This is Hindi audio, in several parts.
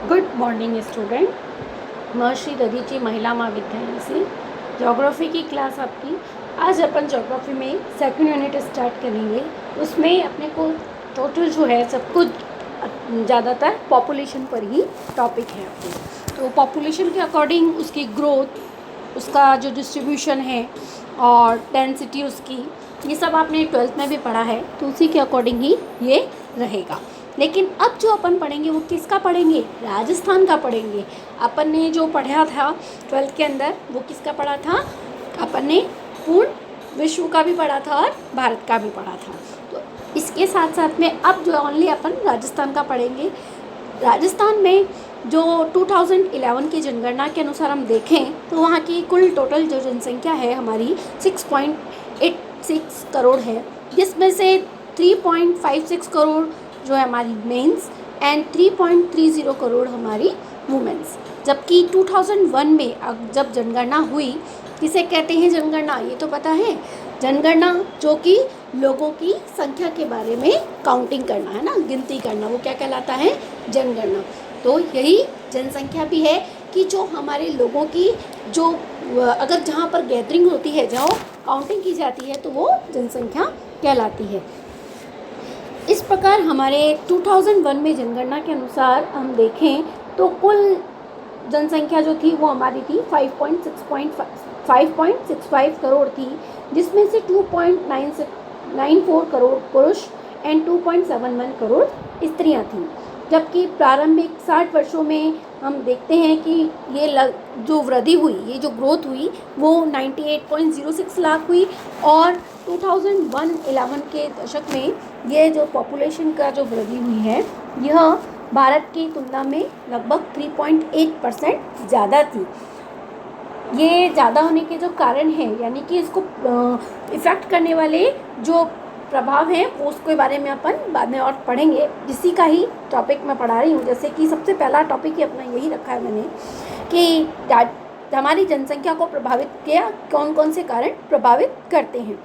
Good morning student. महर्षि दधीची महिला महाविद्यालय से ज्योग्राफी की क्लास आपकी। आज अपन ज्योग्राफी में सेकंड यूनिट स्टार्ट करेंगे। उसमें अपने को टोटल जो है सब कुछ ज़्यादातर पॉपुलेशन पर ही टॉपिक है आपको। तो पॉपुलेशन के अकॉर्डिंग उसकी ग्रोथ, उसका जो डिस्ट्रीब्यूशन है और डेंसिटी उसकी, ये सब आपने 12th में भी पढ़ा है, तो उसी के अकॉर्डिंग ही ये रहेगा। लेकिन अब जो अपन पढ़ेंगे वो किसका पढ़ेंगे? राजस्थान का पढ़ेंगे। अपन ने जो पढ़ा था 12th के अंदर वो किसका पढ़ा था? अपन ने पूर्ण विश्व का भी पढ़ा था और भारत का भी पढ़ा था। तो इसके साथ साथ में अब जो ओनली अपन राजस्थान का पढ़ेंगे। राजस्थान में जो 2011 की जनगणना के अनुसार हम देखें तो वहाँ की कुल टोटल जो जनसंख्या है हमारी 6.86 करोड़ है, जिसमें से 3.56 करोड़ जो है हमारी मेंस एंड 3.30 करोड़ हमारी वुमेंस। जबकि 2001 में जब जनगणना हुई, किसे कहते हैं जनगणना? ये तो पता है। जनगणना जो कि लोगों की संख्या के बारे में काउंटिंग करना है ना, गिनती करना, वो क्या कहलाता है? जनगणना। तो यही जनसंख्या भी है कि जो हमारे लोगों की जो अगर जहाँ पर गैदरिंग होती है, जहाँ काउंटिंग की जाती है, तो वो जनसंख्या कहलाती है। इस प्रकार हमारे 2001 में जनगणना के अनुसार हम देखें तो कुल जनसंख्या जो थी वो हमारी थी 5.65 करोड़ थी, जिसमें से 2.94 करोड़ पुरुष एंड 2.71 करोड़ स्त्रियां थीं। जबकि प्रारंभिक 60 वर्षों में हम देखते हैं कि ये जो वृद्धि हुई, ये जो ग्रोथ हुई वो 98.06 लाख हुई और 2001-11 के दशक में ये जो पॉपुलेशन का जो वृद्धि हुई है यह भारत की तुलना में लगभग 3.8% ज़्यादा थी। ये ज़्यादा होने के जो कारण हैं, यानी कि इसको इफ़ेक्ट करने वाले जो प्रभाव हैं वो उसके बारे में अपन बाद में और पढ़ेंगे। इसी का ही टॉपिक मैं पढ़ा रही हूँ। जैसे कि सबसे पहला टॉपिक ही अपना यही रखा है मैंने कि हमारी जनसंख्या को प्रभावित किया, कौन कौन से कारण प्रभावित करते हैं।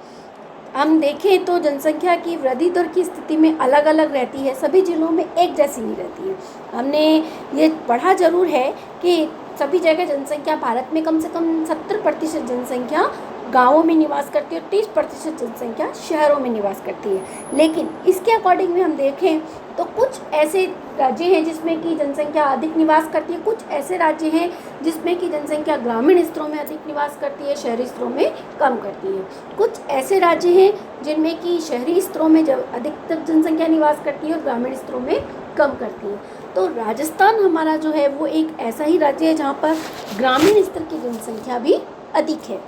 हम देखें तो जनसंख्या की वृद्धि दर की स्थिति में अलग अलग रहती है, सभी जिलों में एक जैसी नहीं रहती है। हमने ये पढ़ा जरूर है कि सभी जगह जनसंख्या भारत में कम से कम 70% जनसंख्या गाँवों में निवास करती है और 30% जनसंख्या शहरों में निवास करती है। लेकिन इसके अकॉर्डिंग में हम देखें तो कुछ ऐसे राज्य हैं जिसमें कि जनसंख्या अधिक निवास करती है, कुछ ऐसे राज्य हैं जिसमें कि जनसंख्या ग्रामीण स्तरों में अधिक निवास करती है, शहरी स्तरों में कम करती है। कुछ ऐसे राज्य हैं जिनमें कि शहरी स्तरों में जब अधिकतर जनसंख्या निवास करती है और ग्रामीण स्तरों में कम करती है। तो राजस्थान हमारा जो है वो एक ऐसा ही राज्य है जहाँ पर ग्रामीण स्तर की जनसंख्या भी अधिक है,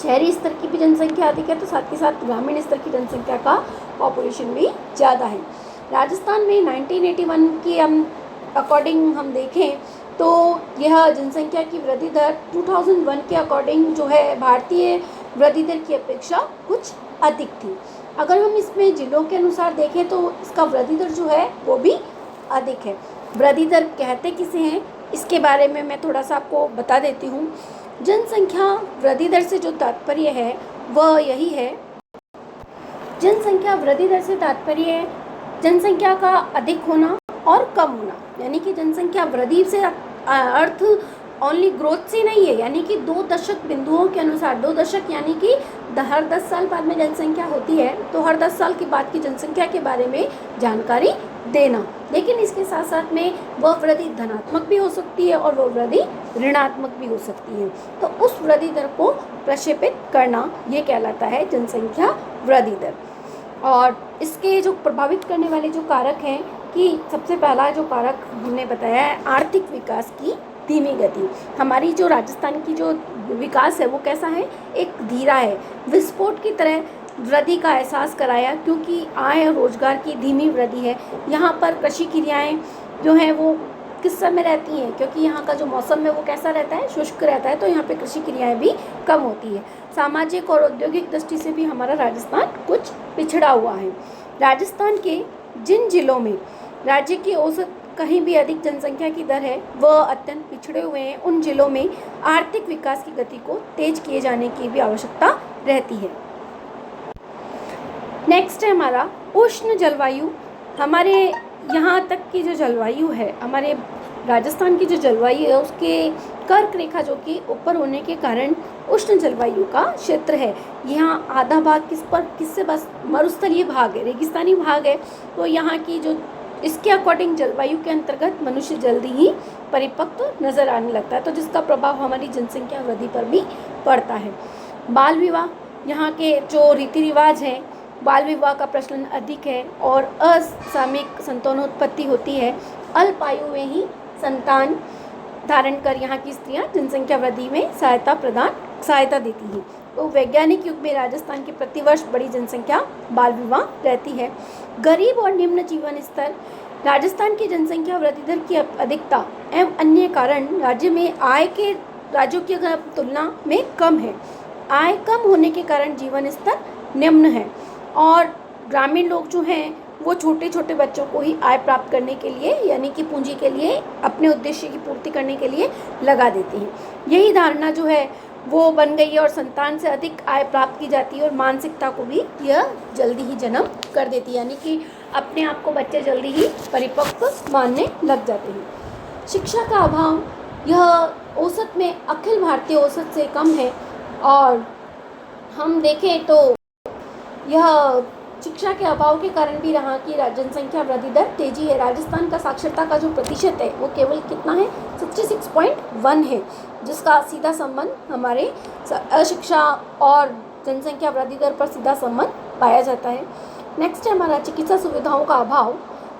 शहरी स्तर की भी जनसंख्या अधिक है, तो साथ ही साथ ग्रामीण स्तर की जनसंख्या का पॉपुलेशन भी ज़्यादा है। राजस्थान में 1981 की अकॉर्डिंग हम देखें तो यह जनसंख्या की वृद्धि दर 2001 के अकॉर्डिंग जो है भारतीय वृद्धि दर की अपेक्षा कुछ अधिक थी। अगर हम इसमें जिलों के अनुसार देखें तो इसका वृद्धि दर जो है वो भी अधिक है। वृद्धि दर कहते किसे हैं, इसके बारे में मैं थोड़ा सा आपको बता देती हूँ। जनसंख्या वृद्धि दर से जो तात्पर्य है वह यही है, जनसंख्या वृद्धि दर से तात्पर्य है जनसंख्या का अधिक होना और कम होना, यानी कि जनसंख्या वृद्धि से अर्थ ओनली ग्रोथ से नहीं है, यानी कि 2 दशक बिंदुओं के अनुसार, 2 दशक यानी कि हर 10 साल बाद में जनसंख्या होती है तो हर 10 साल के बाद की जनसंख्या के बारे में जानकारी देना। लेकिन इसके साथ साथ में वह वृद्धि धनात्मक भी हो सकती है और वह वृद्धि ऋणात्मक भी हो सकती है। तो उस वृद्धि दर को प्रक्षेपित करना ये कहलाता है जनसंख्या वृद्धि दर। और इसके जो प्रभावित करने वाले जो कारक हैं कि सबसे पहला जो कारक हमने बताया है आर्थिक विकास की धीमी गति। हमारी जो राजस्थान की जो विकास है वो कैसा है? एक धीरा है, विस्फोट की तरह वृद्धि का एहसास कराया, क्योंकि आय और रोजगार की धीमी वृद्धि है। यहाँ पर कृषि क्रियाएँ जो हैं वो किस समय रहती हैं, क्योंकि यहाँ का जो मौसम है वो कैसा रहता है? शुष्क रहता है, तो यहाँ पे कृषि क्रियाएँ भी कम होती है। सामाजिक और औद्योगिक दृष्टि से भी हमारा राजस्थान कुछ पिछड़ा हुआ है। राजस्थान के जिन जिलों में राज्य की औसत कहीं भी अधिक जनसंख्या की दर है वह अत्यंत पिछड़े हुए हैं, उन जिलों में आर्थिक विकास की गति को तेज किए जाने की भी आवश्यकता रहती है। नेक्स्ट है हमारा उष्ण जलवायु। हमारे यहाँ तक की जो जलवायु है, हमारे राजस्थान की जो जलवायु है उसके कर्क रेखा जो कि ऊपर होने के कारण उष्ण जलवायु का क्षेत्र है। यहाँ आधा भाग किससे बस मरुस्थलीय भाग है, रेगिस्तानी भाग है। तो यहाँ की जो इसके अकॉर्डिंग जलवायु के अंतर्गत मनुष्य जल्दी ही परिपक्व नजर आने लगता है, तो जिसका प्रभाव हमारी जनसंख्या वृद्धि पर भी पड़ता है। बाल विवाह, यहाँ के जो रीति रिवाज हैं, बाल विवाह का प्रचलन अधिक है और असामयिक संतानोत्पत्ति होती है। अल्प आयु में ही संतान धारण कर यहाँ की स्त्रियाँ जनसंख्या वृद्धि में सहायता देती हैं। तो वैज्ञानिक युग में राजस्थान की प्रतिवर्ष बड़ी जनसंख्या बाल विवाह रहती है। गरीब और निम्न जीवन स्तर, राजस्थान की जनसंख्या वृद्धि दर की अधिकता एवं अन्य कारण राज्य में आय के राज्यों की अगर तुलना में कम है। आय कम होने के कारण जीवन स्तर निम्न है और ग्रामीण लोग जो हैं वो छोटे छोटे बच्चों को ही आय प्राप्त करने के लिए यानी कि पूंजी के लिए अपने उद्देश्य की पूर्ति करने के लिए लगा देते हैं। यही धारणा जो है वो बन गई है और संतान से अधिक आय प्राप्त की जाती है और मानसिकता को भी यह जल्दी ही जन्म कर देती है, यानी कि अपने आप को बच्चे जल्दी ही परिपक्व मानने लग जाते हैं। शिक्षा का अभाव, यह औसत में अखिल भारतीय औसत से कम है और हम देखें तो यह शिक्षा के अभाव के कारण भी यहाँ की जनसंख्या वृद्धि दर तेजी है। राजस्थान का साक्षरता का जो प्रतिशत है वो केवल कितना है, 66.1 है, जिसका सीधा संबंध हमारे अशिक्षा और जनसंख्या वृद्धि दर पर सीधा संबंध पाया जाता है। नेक्स्ट है हमारा चिकित्सा सुविधाओं का अभाव।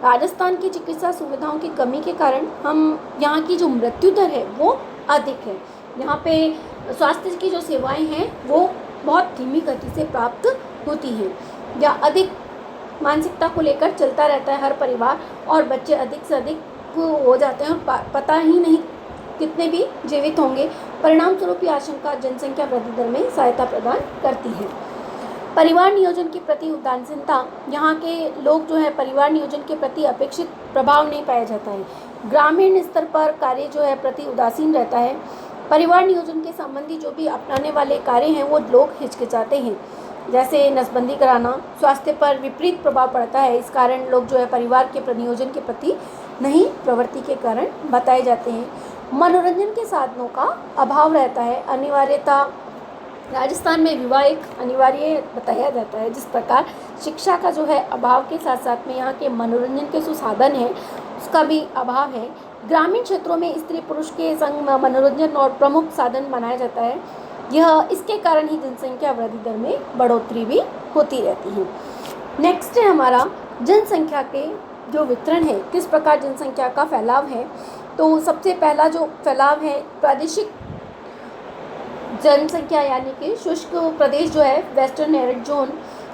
राजस्थान की चिकित्सा सुविधाओं की कमी के कारण हम यहाँ की जो मृत्यु दर है वो अधिक है। यहाँ पे स्वास्थ्य की जो सेवाएं हैं वो बहुत धीमी गति से प्राप्त होती हैं या अधिक मानसिकता को लेकर चलता रहता है हर परिवार और बच्चे अधिक से अधिक हो जाते हैं और पता ही नहीं कितने भी जीवित होंगे। परिणाम स्वरूप ये आशंका जनसंख्या वृद्धि दर में सहायता प्रदान करती है। परिवार नियोजन के प्रति उदासीनता, यहाँ के लोग जो है परिवार नियोजन के प्रति अपेक्षित प्रभाव नहीं पाया जाता है। ग्रामीण स्तर पर कार्य जो है प्रति उदासीन रहता है। परिवार नियोजन के संबंधी जो भी अपनाने वाले कार्य हैं वो लोग हिचकिचाते हैं, जैसे नसबंदी कराना, स्वास्थ्य पर विपरीत प्रभाव पड़ता है। इस कारण लोग जो है परिवार के नियोजन के प्रति नहीं प्रवृत्ति के कारण बताए जाते हैं। मनोरंजन के साधनों का अभाव रहता है। अनिवार्यता, राजस्थान में विवाह एक अनिवार्य बताया जाता है। जिस प्रकार शिक्षा का जो है अभाव के साथ साथ में यहाँ के मनोरंजन के जो साधन है उसका भी अभाव है। ग्रामीण क्षेत्रों में स्त्री पुरुष के संग मनोरंजन और प्रमुख साधन माना जाता है। यह इसके कारण ही जनसंख्या वृद्धि दर में बढ़ोतरी भी होती रहती है। नेक्स्ट है हमारा जनसंख्या के जो वितरण है, किस प्रकार जनसंख्या का फैलाव है। तो सबसे पहला जो फैलाव है प्रादेशिक जनसंख्या यानी कि शुष्क प्रदेश जो है वेस्टर्न एरिड जोन,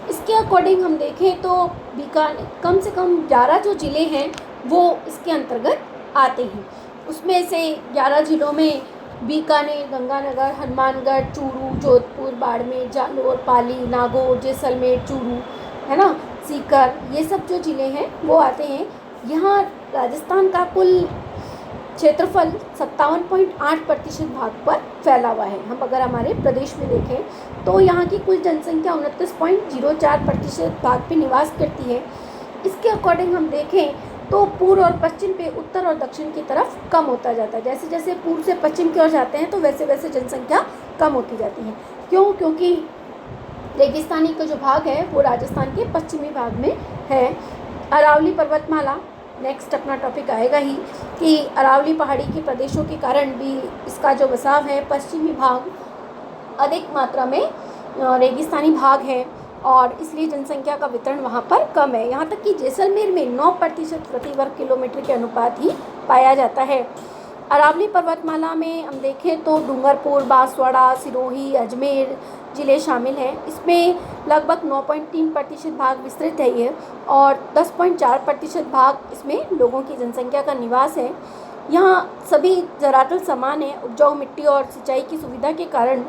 इसके अकॉर्डिंग हम देखें तो बीकानेर कम से कम 11 जो ज़िले हैं वो इसके अंतर्गत आते हैं। उसमें से 11 ज़िलों में बीकानेर, गंगानगर, हनुमानगढ़, चूरू, जोधपुर, बाड़मेर, जालोर, पाली, नागौर, जैसलमेर, चूरू है ना, सीकर, ये सब जो ज़िले हैं वो आते हैं। यहाँ राजस्थान का कुल क्षेत्रफल 57.8% भाग पर फैला हुआ है। हम अगर हमारे प्रदेश में देखें तो यहाँ की कुल जनसंख्या 29.04% भाग पे निवास करती है। इसके अकॉर्डिंग हम देखें तो पूर्व और पश्चिम पे उत्तर और दक्षिण की तरफ कम होता जाता है। जैसे जैसे पूर्व से पश्चिम की ओर जाते हैं तो वैसे वैसे जनसंख्या कम होती जाती है। क्यों? क्योंकि रेगिस्तानी का जो भाग है वो राजस्थान के पश्चिमी भाग में है। अरावली पर्वतमाला नेक्स्ट अपना टॉपिक आएगा ही कि अरावली पहाड़ी के प्रदेशों के कारण भी इसका जो बसाव है पश्चिमी भाग अधिक मात्रा में रेगिस्तानी भाग है और इसलिए जनसंख्या का वितरण वहाँ पर कम है। यहाँ तक कि जैसलमेर में 9% प्रति वर्ग किलोमीटर के अनुपात ही पाया जाता है। अरावली पर्वतमाला में हम देखें तो डूंगरपुर, बांसवाड़ा, सिरोही, अजमेर ज़िले शामिल हैं। इसमें लगभग 9.3% भाग विस्तृत है ये और 10.4% भाग इसमें लोगों की जनसंख्या का निवास है। यहाँ सभी जरातल समान है। उपजाऊ मिट्टी और सिंचाई की सुविधा के कारण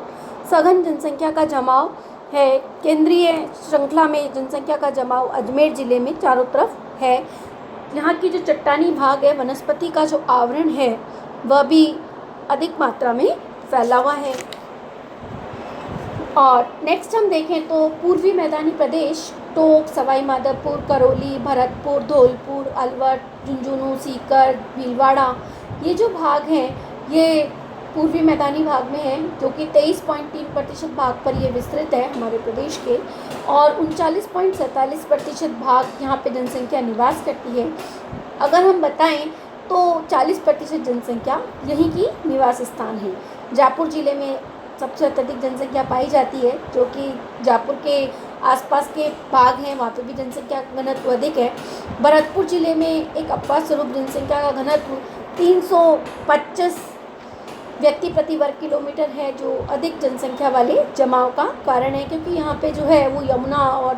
सघन जनसंख्या का जमाव है। केंद्रीय श्रृंखला में जनसंख्या का जमाव अजमेर ज़िले में चारों तरफ है। यहाँ की जो चट्टानी भाग है, वनस्पति का जो आवरण है वह भी अधिक मात्रा में फैला हुआ है। और नेक्स्ट हम देखें तो पूर्वी मैदानी प्रदेश टोंक, सवाई माधोपुर, करौली, भरतपुर, धौलपुर, अलवर, झुंझुनू, सीकर, भीलवाड़ा, ये जो भाग हैं ये पूर्वी मैदानी भाग में है, जो कि 23.3% भाग पर ये विस्तृत है हमारे प्रदेश के, और 39.47% भाग यहाँ पे जनसंख्या निवास करती है। अगर हम बताएं तो 40% जनसंख्या यहीं की निवास स्थान है। जयपुर ज़िले में सबसे अत्यधिक जनसंख्या पाई जाती है, जो कि जयपुर के आसपास के भाग हैं वहाँ पे भी जनसंख्या का घनत्व अधिक है। भरतपुर ज़िले में एक अपवाद स्वरूप जनसंख्या का घनत्व 325 व्यक्ति प्रति वर्ग किलोमीटर है, जो अधिक जनसंख्या वाले जमाव का कारण है, क्योंकि यहाँ पे जो है वो यमुना और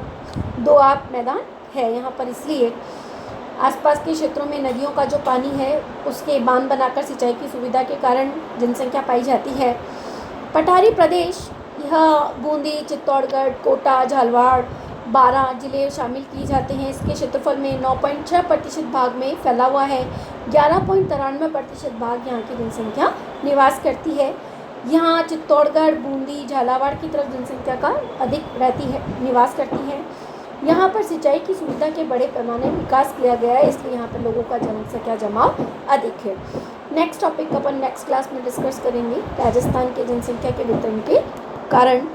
दोआब मैदान है यहाँ पर, इसलिए आसपास के क्षेत्रों में नदियों का जो पानी है उसके बांध बनाकर सिंचाई की सुविधा के कारण जनसंख्या पाई जाती है। पठारी प्रदेश, यह बूंदी, चित्तौड़गढ़, कोटा, झालावाड़, 12 जिले शामिल किए जाते हैं। इसके क्षेत्रफल में 9.6% भाग में फैला हुआ है। 11.93% भाग यहाँ की जनसंख्या निवास करती है। यहाँ चित्तौड़गढ़, बूंदी, झालावाड़ की तरफ जनसंख्या का अधिक रहती है, निवास करती है। यहाँ पर सिंचाई की सुविधा के बड़े पैमाने विकास किया गया है, इसलिए यहाँ पर लोगों का जनसंख्या जमाव अधिक है। नेक्स्ट टॉपिक अपन नेक्स्ट क्लास में डिस्कस करेंगे, राजस्थान के जनसंख्या के वितरण के कारण।